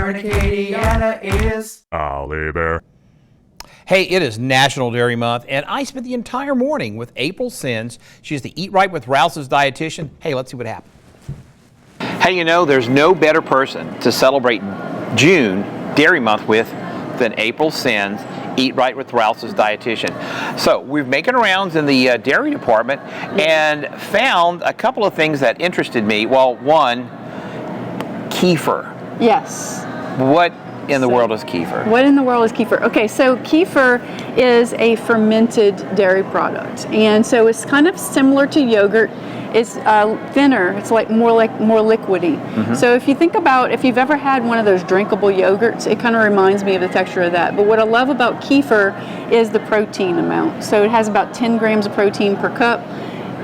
Aaron and Katie, Anna is Ollie Bear. Hey, it is National Dairy Month, and I spent the entire morning with April Sins. She's the Eat Right with Rouses dietitian. Hey, let's see what happened. Hey, you know, there's no better person to celebrate June Dairy Month with than April Sins, Eat Right with Rouses dietitian. So we've making rounds in the dairy department and found a couple of things that interested me. Well, one, Keifer. Yes. What in the world is Keifer? What in the world is Keifer? Okay, so Keifer is a fermented dairy product, and so it's kind of similar to yogurt. It's thinner. It's more liquidy. Mm-hmm. So if you think about, if you've ever had one of those drinkable yogurts, it kind of reminds me of the texture of that. But what I love about Keifer is the protein amount. So it has about 10 grams of protein per cup.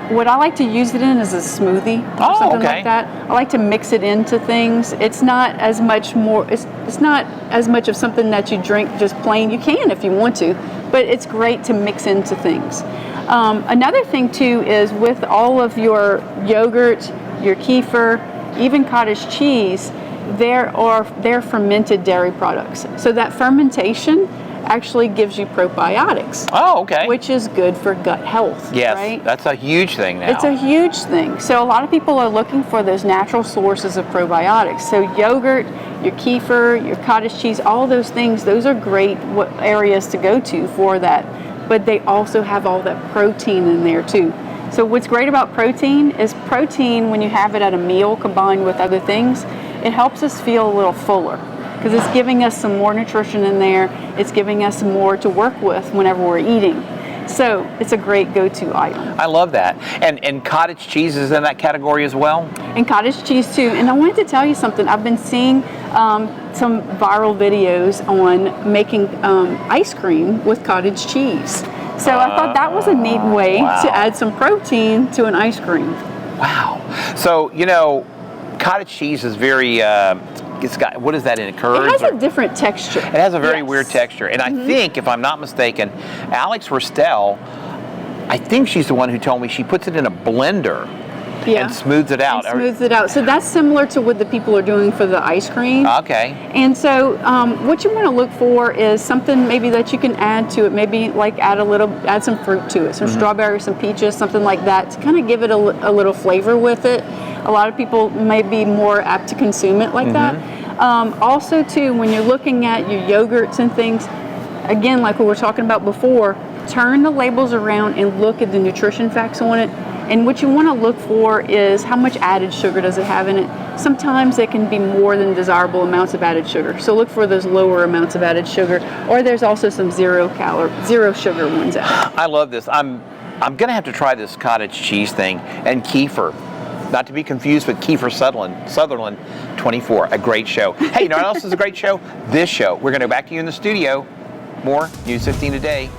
What I like to use it in is a smoothie or something like that. I like to mix it into things. It's not as much more. It's not as much of something that you drink just plain. You can if you want to, but it's great to mix into things. Another thing too is with all of your yogurt, your Keifer, even cottage cheese, they're fermented dairy products. So that fermentation actually gives you probiotics. Oh, okay. Which is good for gut health. Yes, right? That's a huge thing now. It's a huge thing. So a lot of people are looking for those natural sources of probiotics. So yogurt, your Keifer, your cottage cheese, all those things, those are great areas to go to for that. But they also have all that protein in there too. So what's great about protein is protein, when you have it at a meal combined with other things, it helps us feel a little fuller because it's giving us some more nutrition in there. It's giving us more to work with whenever we're eating. So it's a great go-to item. I love that. And cottage cheese is in that category as well? And cottage cheese too. And I wanted to tell you something. I've been seeing some viral videos on making ice cream with cottage cheese. So I thought that was a neat way to add some protein to an ice cream. Wow. So, you know, cottage cheese is very, it's got, what is that in it? Curds? It has a different texture. It has a very weird texture. And I think, if I'm not mistaken, Alex Ristel, I think she's the one who told me she puts it in a blender and smooths it out. So that's similar to what the people are doing for the ice cream. Okay. And so what you want to look for is something maybe that you can add to it. Maybe like add some fruit to it, some strawberries, some peaches, something like that to kind of give it a little flavor with it. A lot of people may be more apt to consume it like that. Also too, when you're looking at your yogurts and things, again, like we were talking about before, turn the labels around and look at the nutrition facts on it. And what you want to look for is how much added sugar does it have in it. Sometimes it can be more than desirable amounts of added sugar. So look for those lower amounts of added sugar. Or there's also some zero sugar ones out. I love this. I'm going to have to try this cottage cheese thing. And Keifer, not to be confused with Keifer Sutherland 24, a great show. Hey, you know what else is a great show? This show. We're going to go back to you in the studio. More News 15 today.